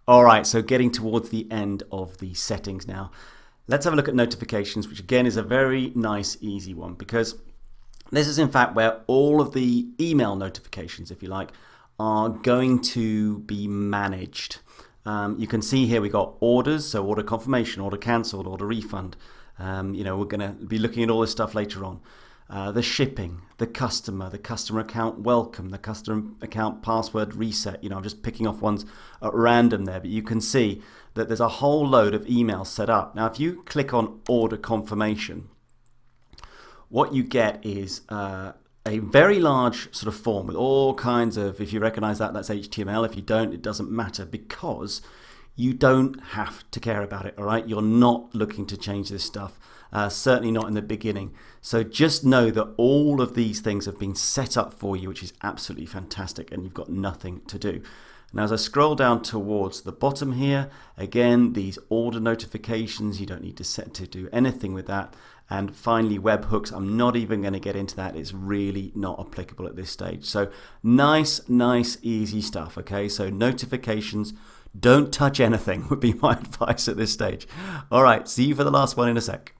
All right, so getting towards the end of the settings now. Let's have a look at notifications, which again is a very nice, easy one, because this is in fact where all of the email notifications, if you like, are going to be managed. You can see here we got orders, so order confirmation, order cancelled, order refund. We're going to be looking at all this stuff later on. The shipping, the customer account welcome, the customer account password reset. I'm just picking off ones at random there, but you can see that there's a whole load of emails set up. Now, if you click on order confirmation, what you get is a very large sort of form with all kinds of, if you recognize that, that's HTML. If you don't, it doesn't matter, because you don't have to care about it, all right? You're not looking to change this stuff, certainly not in the beginning. So just know that all of these things have been set up for you, which is absolutely fantastic, and you've got nothing to do. Now, as I scroll down towards the bottom here, again, these order notifications, you don't need to do anything with that. And finally, webhooks, I'm not even going to get into that. It's really not applicable at this stage. So nice, easy stuff, okay? So notifications, don't touch anything would be my advice at this stage. All right, see you for the last one in a sec.